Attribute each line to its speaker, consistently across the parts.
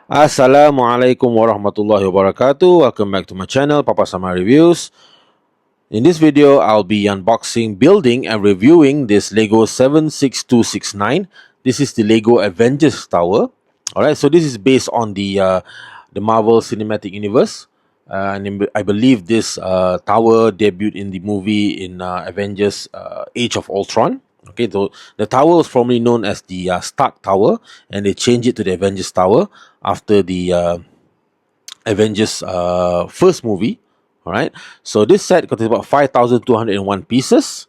Speaker 1: Assalamualaikum warahmatullahi wabarakatuh. Welcome back to my channel, Papa Sama Reviews. In this video, I'll be unboxing, building, and reviewing this Lego 76269. This is the Lego Avengers Tower. Alright, so this is based on the Marvel Cinematic Universe. And I believe this tower debuted in the movie in Avengers Age of Ultron. Okay, so the tower was formerly known as the Stark Tower, and they changed it to the Avengers Tower after the Avengers first movie. All right, so this set contains about 5,201 pieces.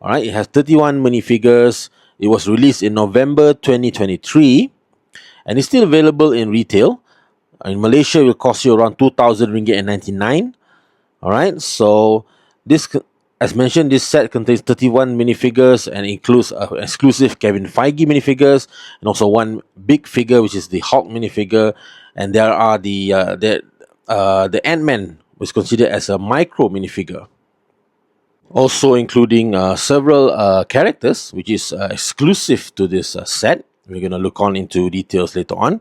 Speaker 1: All right, it has 31 minifigures. It was released in November 2023, and it's still available in retail. In Malaysia, it will cost you around 2,000 ringgit and 99. All right, so this, as mentioned, this set contains 31 minifigures and includes exclusive Kevin Feige minifigures and also one big figure, which is the Hulk minifigure. And there are the Ant-Man, which is considered as a micro minifigure. Also including several characters, which is exclusive to this set. We're going to look on into details later on.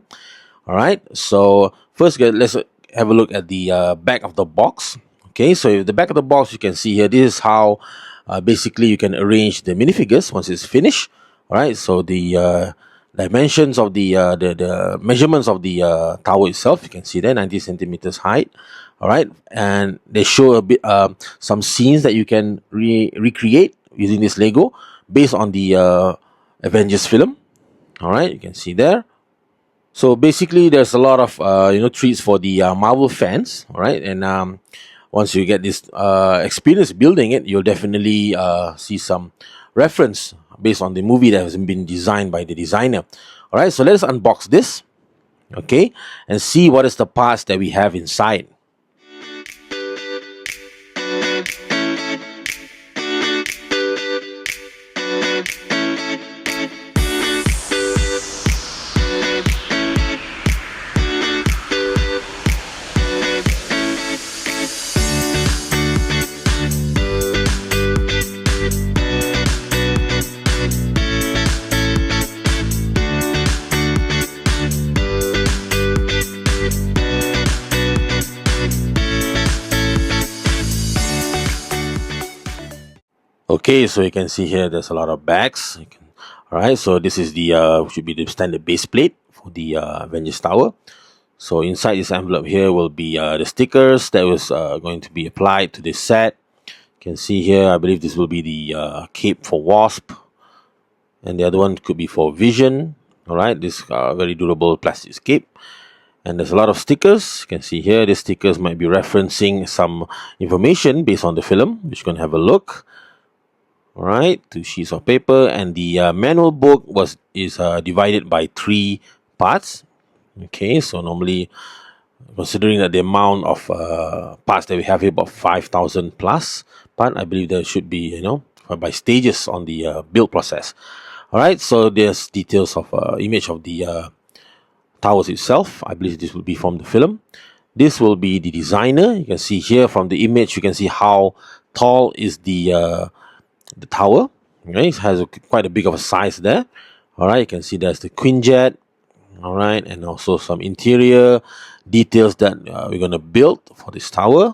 Speaker 1: All right, so first let's have a look at the back of the box. Okay, so the back of the box, you can see here, this is how basically you can arrange the minifigures once it's finished. All right, so the dimensions of the measurements of the tower itself, you can see there, 90 centimeters height. All right, and they show a bit some scenes that you can recreate using this Lego based on the Avengers film. All right, you can see there. So basically, there's a lot of treats for the Marvel fans. All right, and once you get this experience building it, you'll definitely see some reference based on the movie that has been designed by the designer. All right, so let's unbox this, okay, and see what is the parts that we have inside. Okay, so you can see here there's a lot of bags. All right, so this is the should be the standard base plate for the Avengers Tower. So inside this envelope here will be the stickers that was going to be applied to this set. You can see here, I believe this will be the cape for Wasp, and the other one could be for Vision. All right, this very durable plastic cape. And there's a lot of stickers. You can see here, the stickers might be referencing some information based on the film, which you're going to have a look. All right, 2 sheets of paper, and the manual book is divided by 3 parts. Okay, so normally, considering that the amount of parts that we have here, about 5,000 plus part, I believe there should be, by stages on the build process. All right, so there's details of image of the towers itself. I believe this will be from the film. This will be the designer. You can see here from the image, you can see how tall is the tower. Okay, it has quite a big of a size there. All right, you can see there's the Quinjet. All right, and also some interior details that we're going to build for this tower.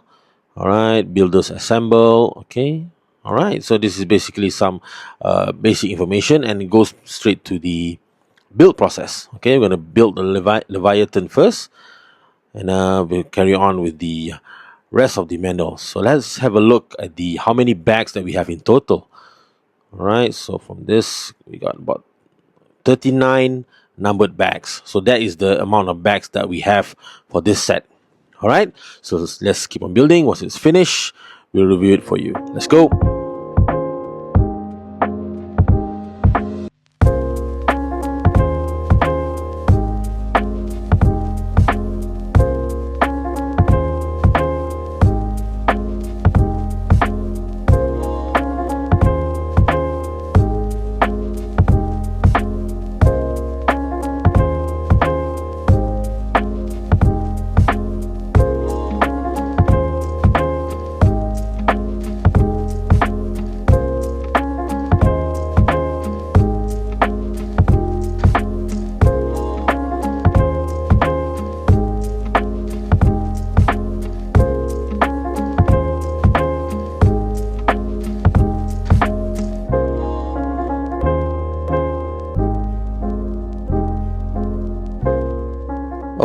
Speaker 1: All right, builders assemble. Okay, all right, so this is basically some basic information, and it goes straight to the build process. Okay, we're going to build the Leviathan first, and we'll carry on with the rest of the manual. So let's have a look at the how many bags that we have in total. All right, so from this we got about 39 numbered bags. So that is the amount of bags that we have for this set. All right, so let's keep on building. Once it's finished, we'll review it for you. Let's go.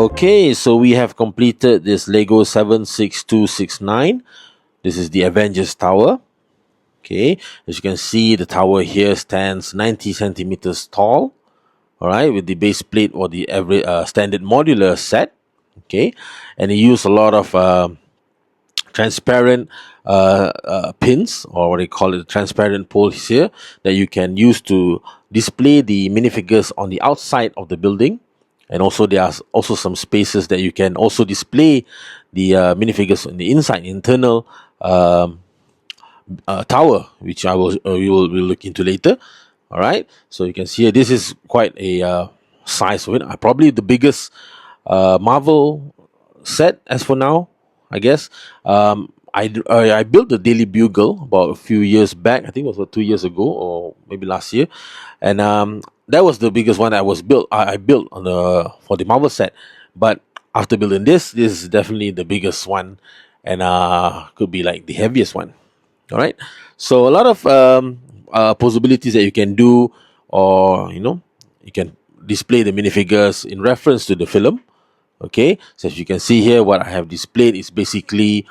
Speaker 1: Okay, so we have completed this Lego 76269. This is the Avengers Tower. Okay, as you can see, the tower here stands 90 centimeters tall. All right, with the base plate or the every standard modular set. Okay, and it used a lot of transparent pins, or what they call it, transparent poles here, that you can use to display the minifigures on the outside of the building. And also there are also some spaces that you can also display the minifigures on the inside, internal tower, which we will look into later. All right, so you can see here, this is quite a size of it. Probably the biggest Marvel set as for now, I guess. I built the Daily Bugle about a few years back. I think it was about 2 years ago or maybe last year, and that was the biggest one I was built. I built on the for the Marvel set, but after building this is definitely the biggest one, and could be like the heaviest one. All right, so a lot of possibilities that you can do, or you can display the minifigures in reference to the film. Okay, so as you can see here, what I have displayed is basically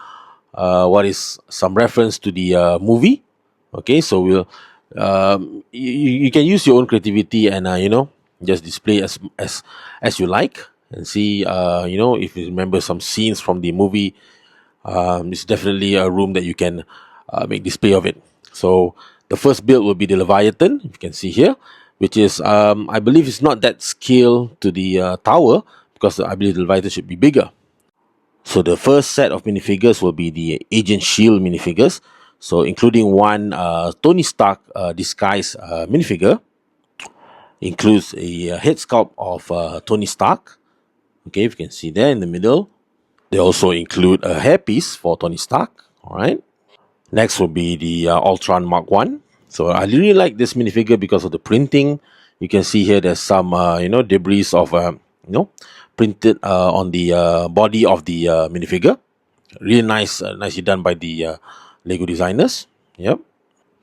Speaker 1: what is some reference to the movie. Okay, so you can use your own creativity, and just display as you like, and see if you remember some scenes from the movie. It's definitely a room that you can make display of it. So the first build will be the Leviathan, you can see here, which is I believe it's not that scale to the tower, because I believe the Leviathan should be bigger. So the first set of minifigures will be the Agent Shield minifigures. So including one Tony Stark disguise minifigure, includes a head sculpt of Tony Stark. Okay, if you can see there in the middle. They also include a hairpiece for Tony Stark. All right. Next will be the Ultron Mark One. So I really like this minifigure because of the printing. You can see here there's some debris of printed on the body of the minifigure. Really nice, nicely done by the Lego designers. Yep.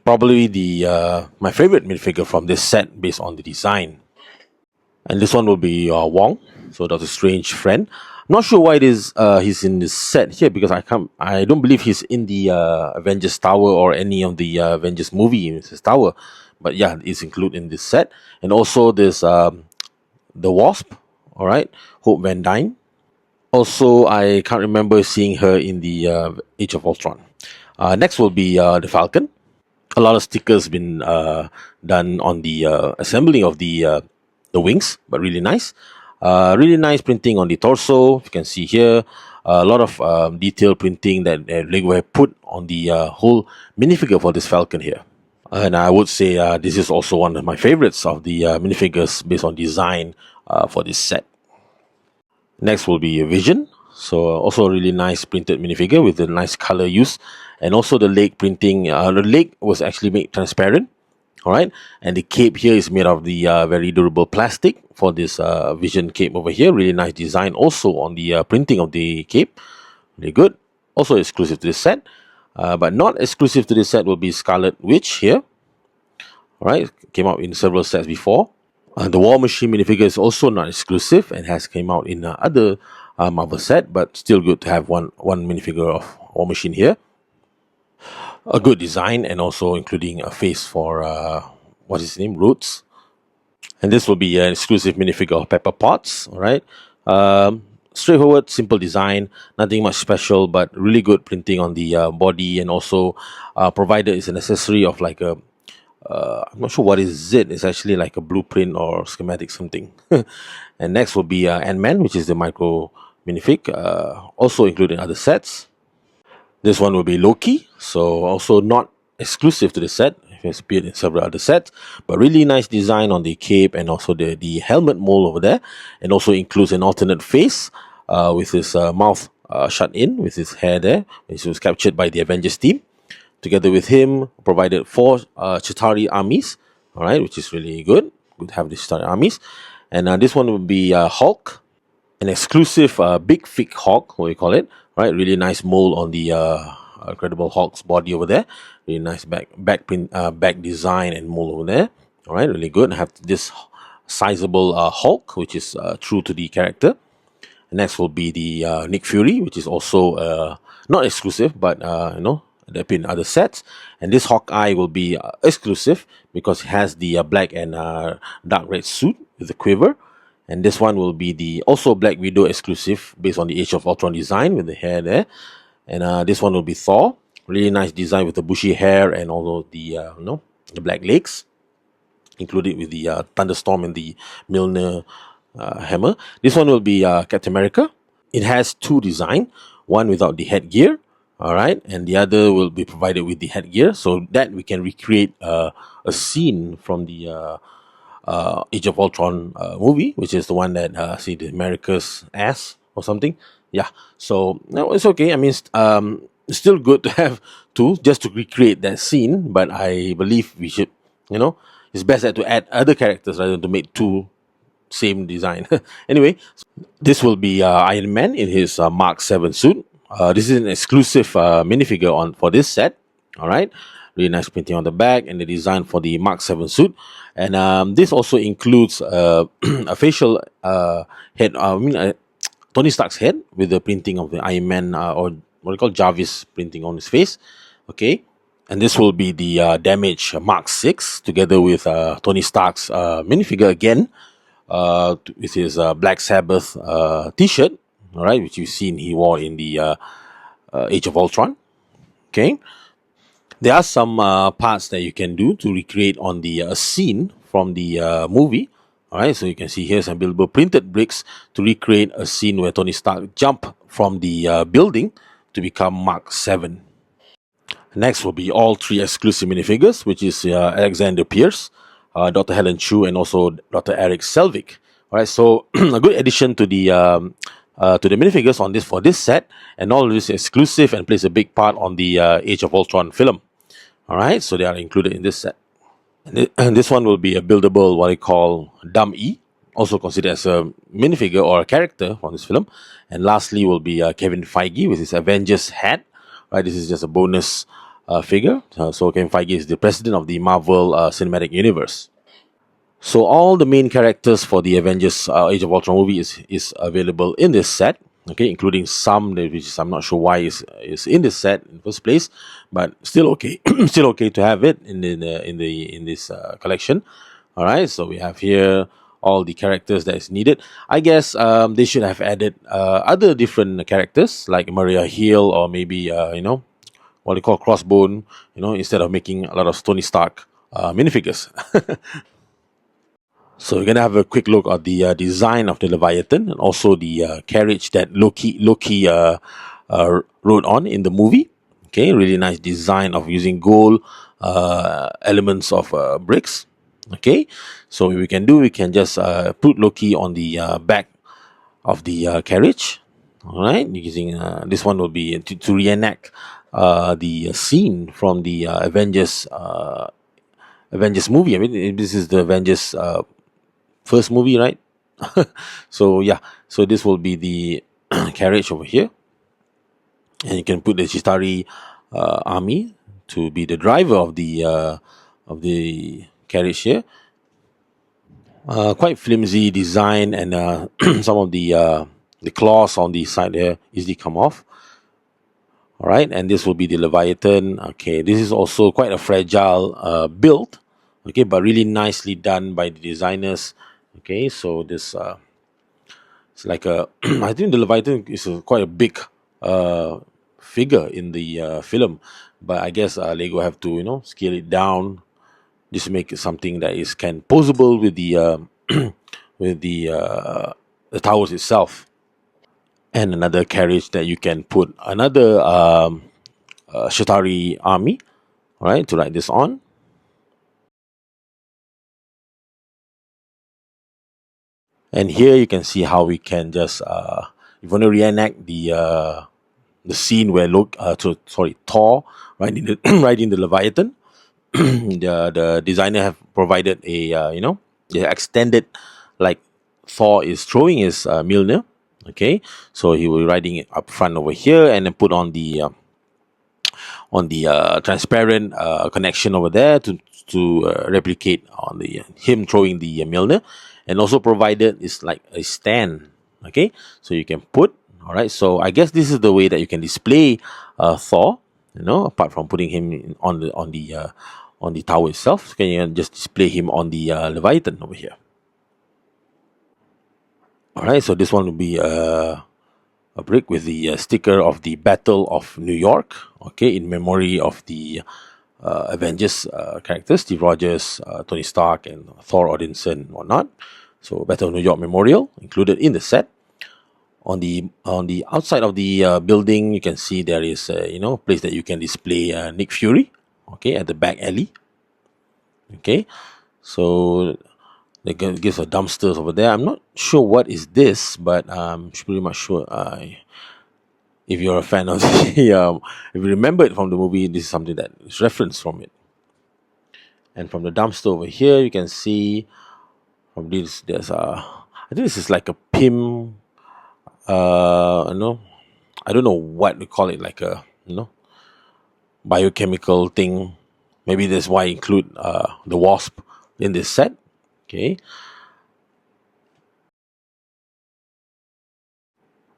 Speaker 1: Probably the my favorite minifigure from this set based on the design. And this one will be Wong, so Doctor Strange friend. Not sure why it is he's in this set here, because I don't believe he's in the Avengers Tower or any of the Avengers movie in this tower, but yeah, it's included in this set. And also there's the Wasp, all right, Hope Van Dyne. Also, I can't remember seeing her in the Age of Ultron. Next will be the Falcon. A lot of stickers been done on the assembling of the wings, but really nice. Really nice printing on the torso. You can see here a lot of detail printing that Lego have put on the whole minifigure for this Falcon here. And I would say this is also one of my favorites of the minifigures based on design for this set. Next will be Vision. So also a really nice printed minifigure with a nice color use, and also the leg printing. The leg was actually made transparent. All right, and the cape here is made of the very durable plastic for this Vision cape over here. Really nice design also on the printing of the cape. Really good. Also exclusive to this set, but not exclusive to this set will be Scarlet Witch here. All right, came out in several sets before. The War Machine minifigure is also not exclusive and has came out in other Marvel set, but still good to have one minifigure of War Machine here. A good design, and also including a face for what's his name, Roots. And this will be an exclusive minifigure of Pepper Potts. All right, straightforward, simple design, nothing much special, but really good printing on the body, and also provided is an accessory of like a I'm not sure what is it. It's actually like a blueprint or schematic something. And next will be Ant-Man, which is the micro minifig, also included in other sets. This one will be Loki, so also not exclusive to the set. It has appeared in several other sets, but really nice design on the cape, and also the helmet mold over there, and also includes an alternate face with his mouth shut in, with his hair there, which was captured by the Avengers team. Together with him, provided 4 Chitauri armies, all right, which is really good. Good to have the Chitauri armies. And this one will be Hulk, an exclusive big fig Hulk, what we call it, right? Really nice mold on the Incredible Hulk's body over there. Really nice back design and mold over there. All right, really good. I have this sizable Hulk, which is true to the character. Next will be the Nick Fury, which is also not exclusive, but they appear in other sets. And this Hawkeye will be exclusive because it has the black and dark red suit with the quiver. And this one will be the also Black Widow exclusive based on the Age of Ultron design with the hair there. And this one will be Thor. Really nice design with the bushy hair and also the the black legs, included with the thunderstorm and the Milner hammer. This one will be Captain America. It has two design, one without the headgear, all right, and the other will be provided with the headgear, so that we can recreate a scene from the Age of Ultron movie, which is the one that see the America's ass or something. Yeah, so no, it's okay. I mean, it's still good to have two just to recreate that scene, but I believe we should, it's best to add other characters rather than to make two same design. Anyway, this will be Iron Man in his Mark 7 suit. This is an exclusive minifigure on for this set. All right, really nice printing on the back and the design for the Mark 7 suit. And this also includes a facial head. Tony Stark's head with the printing of the Iron Man or what we call Jarvis printing on his face. Okay, and this will be the Damage Mark 6 together with Tony Stark's minifigure again with his Black Sabbath T-shirt, all right, which you've seen he wore in the Age of Ultron. Okay, there are some parts that you can do to recreate on the scene from the movie. All right, so you can see here some buildable printed bricks to recreate a scene where Tony Stark jumped from the building to become Mark 7. Next will be all three exclusive minifigures, which is Alexander Pierce, Dr. Helen Chu, and also Dr. Eric Selvig. All right, so a good addition to the minifigures on this for this set, and all of this is exclusive and plays a big part on the Age of Ultron film. All right, so they are included in this set. And this one will be a buildable, what I call Dumb E, also considered as a minifigure or a character from this film. And lastly will be Kevin Feige with his Avengers hat. Right, this is just a bonus figure. So Kevin Feige is the president of the Marvel Cinematic Universe. So all the main characters for the Avengers Age of Ultron movie is available in this set. Okay, including some which I'm not sure why is in this set in the first place, but still okay, still okay to have it in this collection. All right, so we have here all the characters that is needed. I guess they should have added other different characters like Maria Hill or maybe what they call Crossbone. Instead of making a lot of Tony Stark minifigures. So we're gonna have a quick look at the design of the Leviathan and also the carriage that Loki rode on in the movie. Okay, really nice design of using gold elements of bricks. Okay, so what we can just put Loki on the back of the carriage. All right, using this one will be to reenact the scene from the Avengers movie. I mean, this is the Avengers first movie, right? So yeah, so this will be the carriage over here, and you can put the Chitari army to be the driver of the carriage here. Quite flimsy design, and some of the claws on the side there easily come off. All right, and this will be the Leviathan. Okay, this is also quite a fragile build. Okay, but really nicely done by the designers. Okay, so this it's like a I think the Leviathan is quite a big figure in the film, but I guess Lego have to scale it down just to make it something that is can posable with the with the towers itself, and another carriage that you can put another Shatari army, all right, to ride this on. And here you can see how we can just if you want to reenact the scene where Thor riding the riding the Leviathan. The designer have provided a the extended, like Thor is throwing his Mjolnir. Okay, so he will riding it up front over here, and then put on the transparent connection over there to replicate on the him throwing the Mjolnir, and also provided is like a stand. Okay, so you can put. All right, so I guess this is the way that you can display Thor. Apart from putting him on the tower itself, can you just display him on the Leviathan over here? All right, so this one will be a brick with the sticker of the Battle of New York. Okay, in memory of the Avengers characters, Steve Rogers, Tony Stark, and Thor Odinson, and whatnot. So Battle of New York Memorial included in the set. On the outside of the building, you can see there is a place that you can display Nick Fury. Okay, at the back alley. Okay, so they gives a dumpsters over there. I'm not sure what is this, but I'm pretty much sure. If you're a fan of the, if you remember it from the movie, this is something that is referenced from it. And from the dumpster over here, you can see from this, there's I think this is like a PIM, I don't know what we call it, like a, biochemical thing. Maybe that's why I include the wasp in this set. Okay.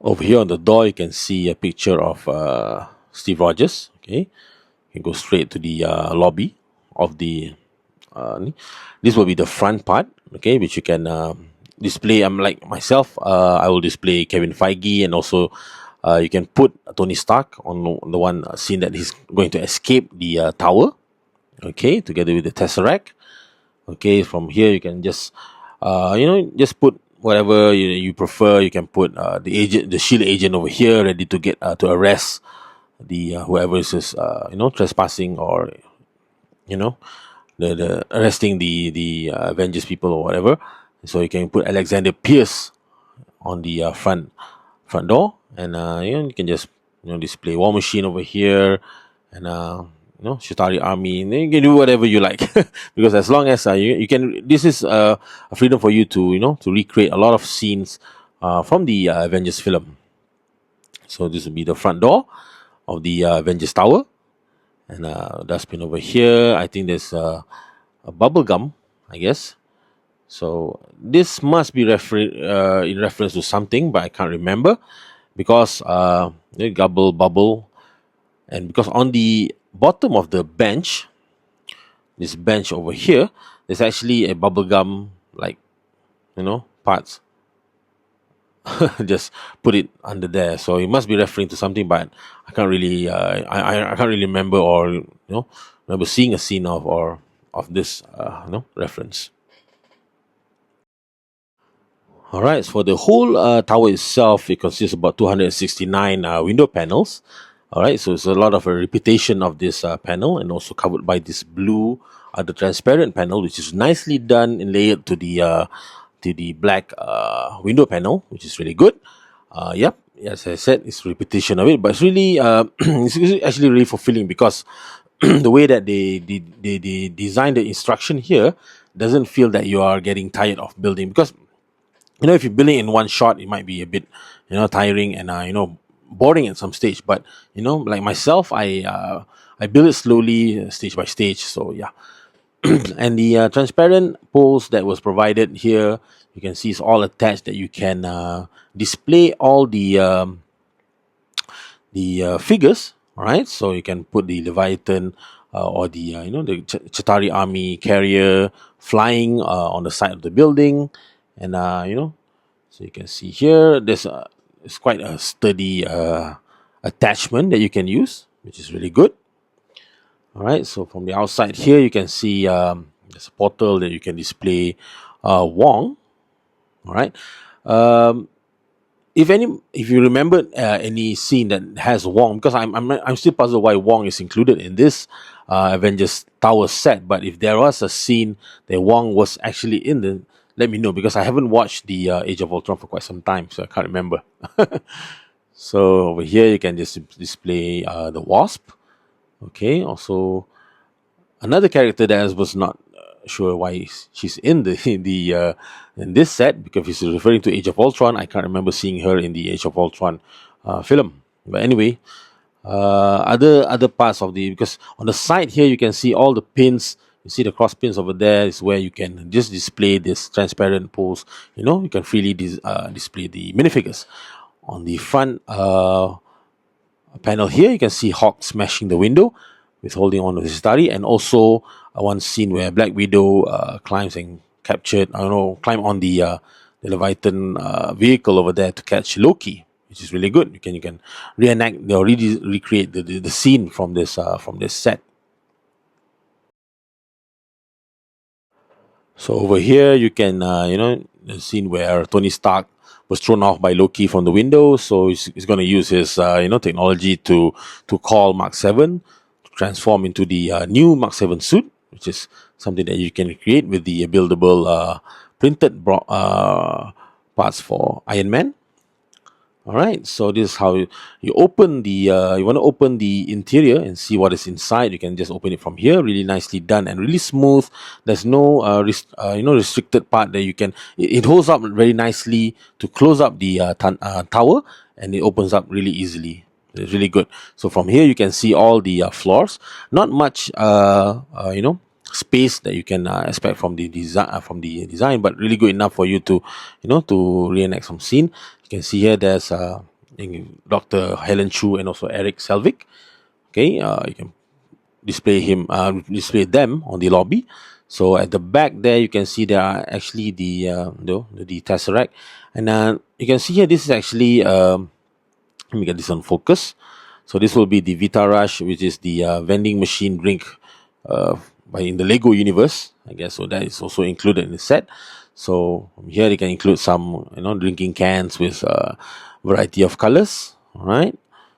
Speaker 1: Over here on the door, you can see a picture of Steve Rogers. Okay. You can go straight to the lobby of the. This will be the front part. Okay, which you can display. I'm like myself. I will display Kevin Feige, and also you can put Tony Stark on the one scene that he's going to escape the tower. Okay, together with the Tesseract. Okay, from here you can just just put whatever you prefer. You can put the shield agent over here, ready to get to arrest the whoever is trespassing, or you know the arresting the Avengers people or whatever. So you can put Alexander Pierce on the front door, and you can just display War Machine over here, and Shatari Army. And then you can do whatever you like, because as long as you can, this is a freedom for you to to recreate a lot of scenes from the Avengers film. So this will be the front door of the Avengers Tower, and dustbin over here. I think there's a bubble gum, I guess. So this must be in reference to something, but I can't remember, because gobble bubble, and because on the bottom of the bench, this bench over here, there's actually a bubble gum, like parts. Just put it under there, so it must be referring to something, but I can't really I can't really remember, or remember seeing a scene of this reference. All right, for the whole tower itself, it consists of about 269 window panels. All right, so it's a lot of a repetition of this panel, and also covered by this blue, the transparent panel, which is nicely done and layered to the black window panel, which is really good. Yep, as I said, it's repetition of it, but it's really it's actually really fulfilling, because the way that they design the instruction here doesn't feel that you are getting tired of building, because if you're building in one shot, it might be a bit tiring, and boring at some stage. But like myself, I build it slowly, stage by stage. So yeah. And the transparent poles that was provided here, you can see it's all attached, that you can display all the figures. All right, so you can put the Leviathan, or the the Chitari army carrier flying on the side of the building, and so you can see here, it's quite a sturdy attachment that you can use, which is really good. All right, so from the outside here, you can see there's a portal that you can display Wong. All right. Um, if you remember any scene that has Wong, because I'm still puzzled why Wong is included in this Avengers Tower set. But if there was a scene that Wong was actually in, the let me know, because I haven't watched the Age of Ultron for quite some time, so I can't remember. So over here you can just display the Wasp. Okay, also another character that I was not sure why she's in the in this set, because he's referring to Age of Ultron. I can't remember seeing her in the Age of Ultron film. But anyway, other parts of the, because on the side here you can see all the pins You see the cross pins over there is where you can just display this transparent poles. You can freely display the minifigures. On the front panel here, you can see Hawk smashing the window with holding on to his study, and also one scene where Black Widow climbs and captured, I don't know, climb on the Leviathan vehicle over there to catch Loki, which is really good. You can reenact or recreate the scene from this set. So over here, you can, the scene where Tony Stark was thrown off by Loki from the window. So he's going to use his, technology to call Mark 7 to transform into the new Mark 7 suit, which is something that you can create with the buildable printed parts for Iron Man. All right, so this is how you open the. You want to open the interior and see what is inside. You can just open it from here. Really nicely done and really smooth. There's no restricted part that you can. It holds up very nicely to close up the tower, and it opens up really easily. It's really good. So from here you can see all the floors. Not much, space that you can expect from the design, but really good enough for you to reenact some scene. You can see here there's Dr. Helen Chu and also Eric Selvig. Okay, you can display them on the lobby. So at the back there, you can see there are actually the Tesseract, and you can see here this is actually let me get this on focus. So this will be the Vita Rush, which is the vending machine drink in the Lego universe, I guess. So that is also included in the set. So here you can include some drinking cans with variety of colors. All right.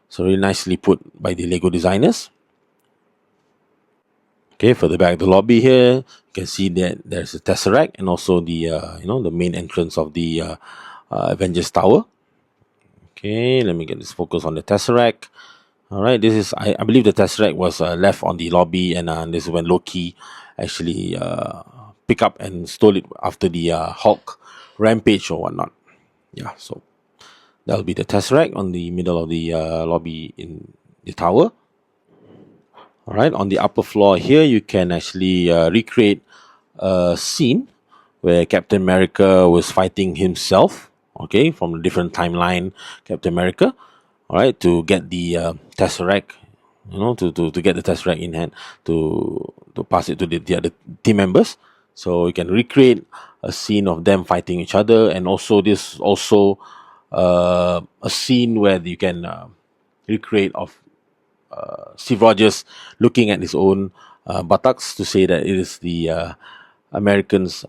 Speaker 1: So really nicely put by the Lego designers. Okay, further back the lobby here, you can see that there's a Tesseract and also the the main entrance of the Avengers Tower. Okay, let me get this focus on the Tesseract. All right, this is I believe the Tesseract was left on the lobby, and this is when Loki actually pick up and stole it after the Hulk rampage or whatnot. Yeah, so that'll be the Tesseract on the middle of the lobby in the tower. All right, on the upper floor here, you can actually recreate a scene where Captain America was fighting himself. Okay, from a different timeline, Captain America. All right, to get the Tesseract, to get the Tesseract in hand to pass it to the other team members. So you can recreate a scene of them fighting each other, and also this also a scene where you can recreate of Steve Rogers looking at his own buttocks to say that it is the America's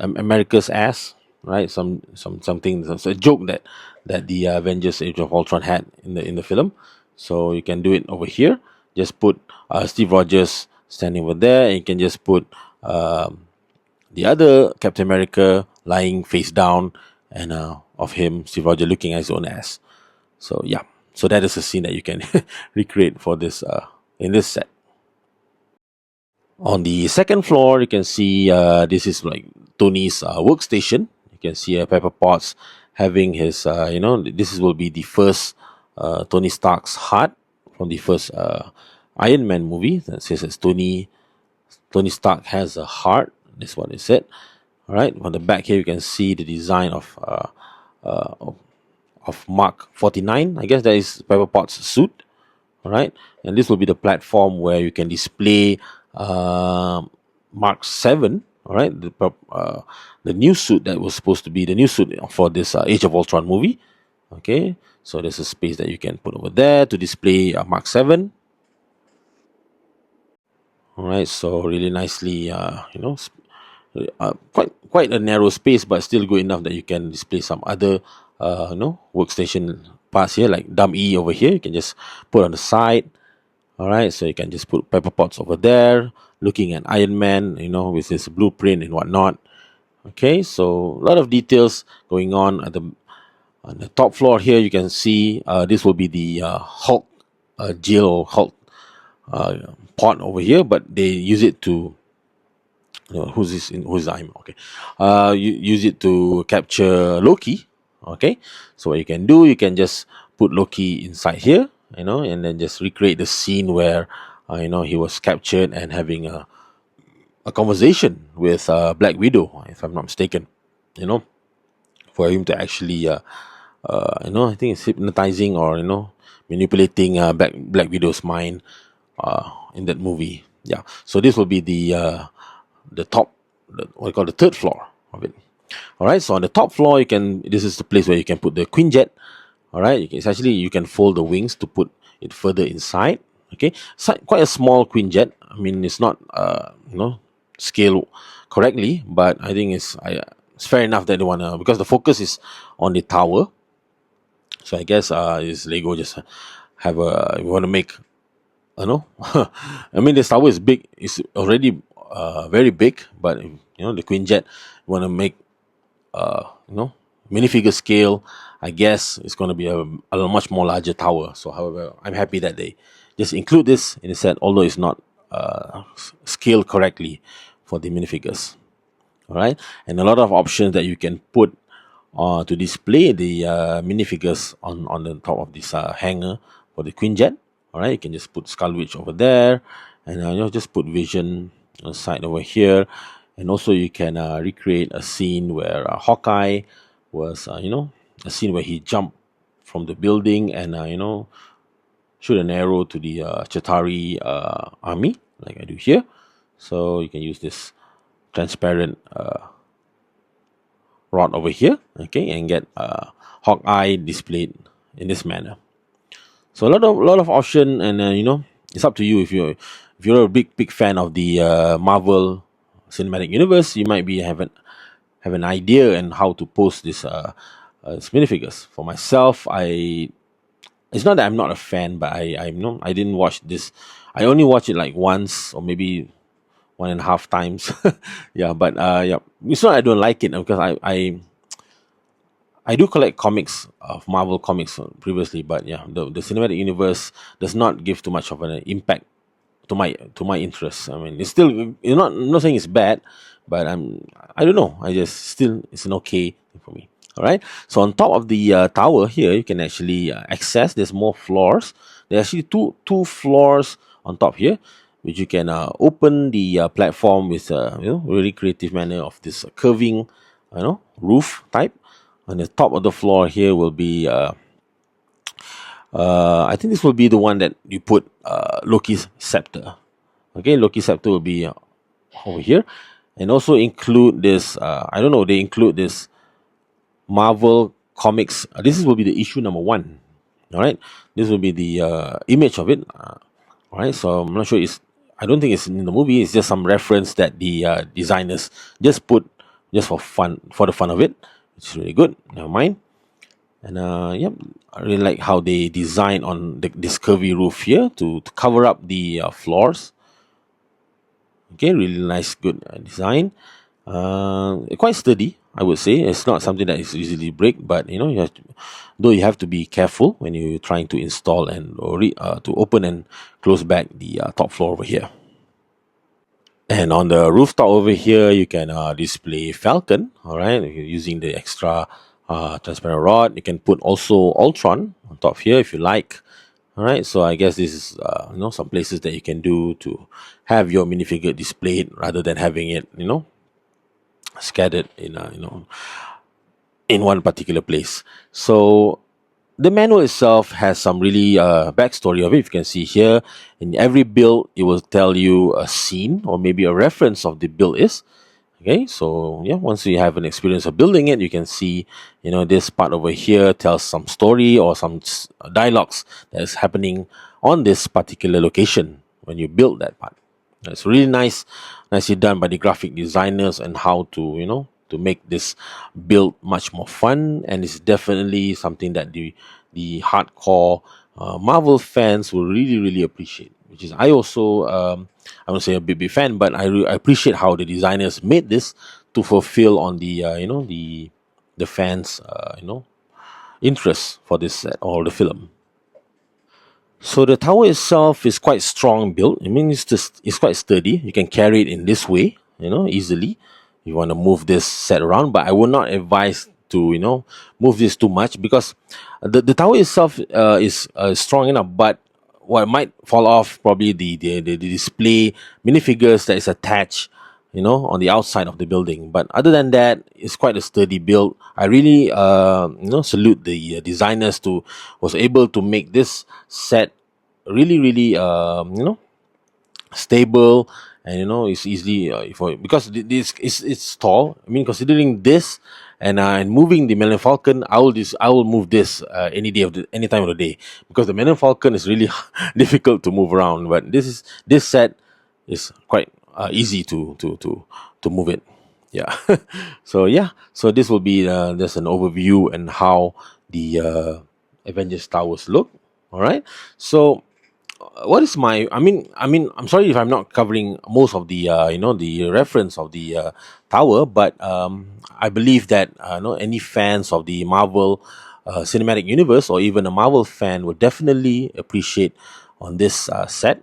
Speaker 1: ass, right? Something. It's a joke that the Avengers Age of Ultron had in the film. So you can do it over here. Just put Steve Rogers standing over there, and you can just put the other Captain America lying face down, and of him, Steve Rogers, looking at his own ass. So yeah, so that is a scene that you can recreate for this in this set. On the second floor, you can see this is like Tony's workstation. You can see Pepper Potts having his, will be the first Tony Stark's heart from the first Iron Man movie. That says it's Tony Stark has a heart. That's what it said. All right. On the back here, you can see the design of Mark 49. I guess that is Pepper Potts' suit. All right, and this will be the platform where you can display Mark 7. All right, the new suit that was supposed to be the new suit for this Age of Ultron movie. Okay, so there's a space that you can put over there to display Mark 7. All right, so really nicely, quite a narrow space, but still good enough that you can display some other, workstation parts here, like dumb E over here. You can just put on the side. All right, so you can just put Pepper Potts over there, looking at Iron Man, with his blueprint and whatnot. Okay, so a lot of details going on on the top floor here. You can see this will be the Hulk jail or Hulk pot over here, but they use it to who's I'm okay. You use it to capture Loki. Okay, so what you can do, you can just put Loki inside here, and then just recreate the scene where he was captured and having a conversation with Black Widow, if I'm not mistaken. You know, for him to actually, I think it's hypnotizing or manipulating Black Widow's mind in that movie. Yeah. So this will be the top, what you call the third floor of it. All right. So on the top floor, you can. This is the place where you can put the Quinjet. All right. It's actually you can fold the wings to put it further inside. Okay. So quite a small Quinjet. I mean, it's not scale correctly, but I think it's fair enough that they wanna, because the focus is on the tower. So I guess this Lego just have a, you want to make, know. I mean, this tower is big. It's already very big, but the Quinjet want to make uh, you know minifigure scale. I guess it's going to be a much more larger tower. So, however, I'm happy that they just include this in the set, although it's not scaled correctly for the minifigures. All right, and a lot of options that you can put to display the minifigures on the top of this hanger for the Quinjet. All right, you can just put Skull Witch over there, and just put Vision on the side over here, and also you can recreate a scene where Hawkeye was, a scene where he jumped from the building and shoot an arrow to the Chitari army, like I do here. So you can use this transparent rod over here, okay, and get Hawkeye displayed in this manner. So a lot of option, and it's up to you. If you're a big fan of the Marvel Cinematic Universe, you might be have an idea and how to post this minifigures. For myself, it's not that I'm not a fan, but I didn't watch this. I only watched it like once or maybe one and a half times. Yeah, but yeah, it's not I don't like it because I do collect comics of Marvel comics previously, but yeah, the cinematic universe does not give too much of an impact to my interests. I mean, it's still, I'm not saying it's bad, but I don't know. I just still, it's an okay thing for me. All right. So on top of the tower here, you can actually access. There's more floors. There's actually two floors on top here, which you can open the platform with really creative manner of this curving, roof type. On the top of the floor here will be I think this will be the one that you put Loki's scepter. Okay, Loki's scepter will be over here, and also include this. I don't know. They include this Marvel comics. This will be the issue number one. All right, this will be the image of it. All right, so I'm not sure. I don't think it's in the movie. It's just some reference that the designers just put just for the fun of it. It's really good. Never mind. And yep, I really like how they design on this curvy roof here to cover up the floors. Okay, really nice, good design. Quite sturdy, I would say. It's not something that is easily break, but though you have to be careful when you're trying to install and to open and close back the top floor over here. And on the rooftop over here, you can display Falcon. All right, if you're using the extra transparent rod, you can put also Ultron on top here if you like. All right, so I guess this is some places that you can do to have your minifigure displayed rather than having it scattered in one particular place. So the manual itself has some really backstory of it. If you can see here, in every build, it will tell you a scene or maybe a reference of the build is. Okay, so yeah, once you have an experience of building it, you can see, this part over here tells some story or some dialogues that is happening on this particular location when you build that part. It's really nicely done by the graphic designers and how to make this build much more fun. And it's definitely something that the hardcore Marvel fans will really appreciate. Which is, I also I won't say a big fan, but I appreciate how the designers made this to fulfill on the the fans interest for this set or the film. So the tower itself is quite strong built. I mean, it's quite sturdy. You can carry it in this way, easily. You want to move this set around, but I would not advise to move this too much because the tower itself is strong enough, but what might fall off probably the display minifigures that is attached on the outside of the building. But other than that, it's quite a sturdy build. I really salute the designers to was able to make this set really really stable, and it's easily for because this it's tall. I mean, considering this and moving the Millennium Falcon, I will move this any time of the day, because the Millennium Falcon is really difficult to move around. But this set is quite easy to move it. Yeah. So yeah, so this will be just an overview and how the Avengers towers look. All right. So what is my I'm sorry if I'm not covering most of the the reference of the tower, but I believe that any fans of the Marvel cinematic universe, or even a Marvel fan, would definitely appreciate on this set.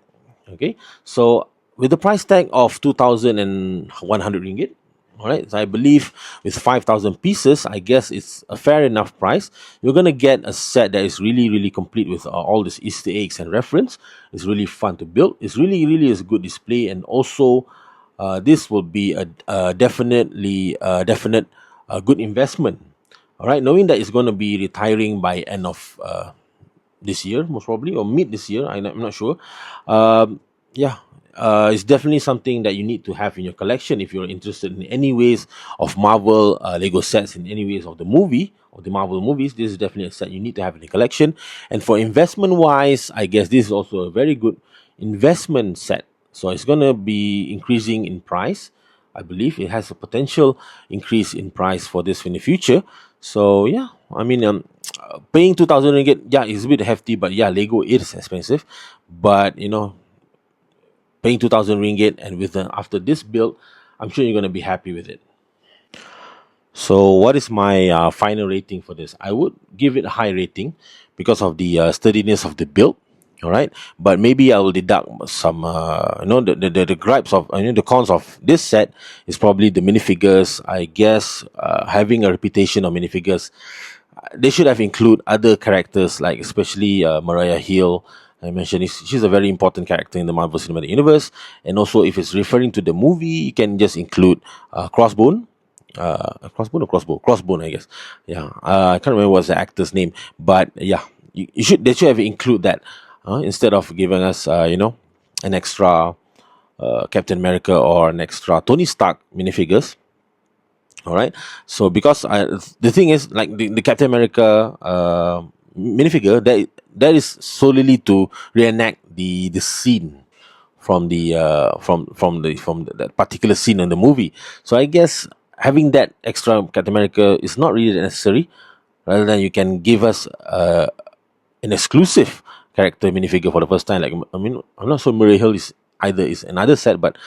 Speaker 1: Okay, so with the price tag of 2,100 ringgit, all right, so I believe with 5,000 pieces, I guess it's a fair enough price. You're gonna get a set that is really, really complete with all these Easter eggs and reference. It's really fun to build. It's really, really is a good display, and also this will be a definite good investment. All right, knowing that it's gonna be retiring by end of this year, most probably, or mid this year. I'm not sure. Yeah, it's definitely something that you need to have in your collection if you're interested in any ways of Marvel Lego sets, in any ways of the movie or the Marvel movies. This is definitely a set you need to have in the collection. And for investment wise, I guess this is also a very good investment set. So it's gonna be increasing in price. I believe it has a potential increase in price for this in the future. So yeah, I mean, paying 2,000 ringgit, yeah, it's a bit hefty, but yeah, Lego is expensive. But paying 2,000 ringgit, and with after this build, I'm sure you're gonna be happy with it. So, what is my final rating for this? I would give it a high rating because of the sturdiness of the build. All right, but maybe I will deduct some, the gripes of, the cons of this set is probably the minifigures. I guess having a reputation of minifigures, they should have include other characters, like especially Mariah Hill. I mentioned she's a very important character in the Marvel Cinematic Universe, and also if it's referring to the movie, you can just include Crossbone, Crossbone or Crossbow, Crossbone, I guess. Yeah, I can't remember what's the actor's name, but yeah, you should they should have include that instead of giving us an extra Captain America or an extra Tony Stark minifigures. All right. So because the thing is, like the Captain America minifigure, that is solely to reenact the scene from the that particular scene in the movie. So I guess having that extra Captain America is not really necessary. Rather than you can give us an exclusive character minifigure for the first time. Like, I mean, I'm not sure Murray Hill is another set, but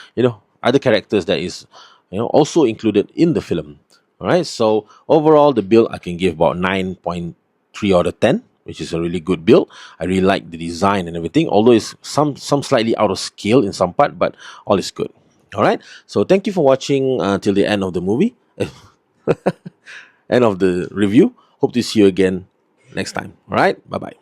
Speaker 1: other characters that is also included in the film. All right. So overall, the build I can give about 9.3 out of 10, which is a really good build. I really like the design and everything, although it's some slightly out of scale in some part, but all is good. All right. So thank you for watching till the end of the movie, end of the review. Hope to see you again next time. All right. Bye bye.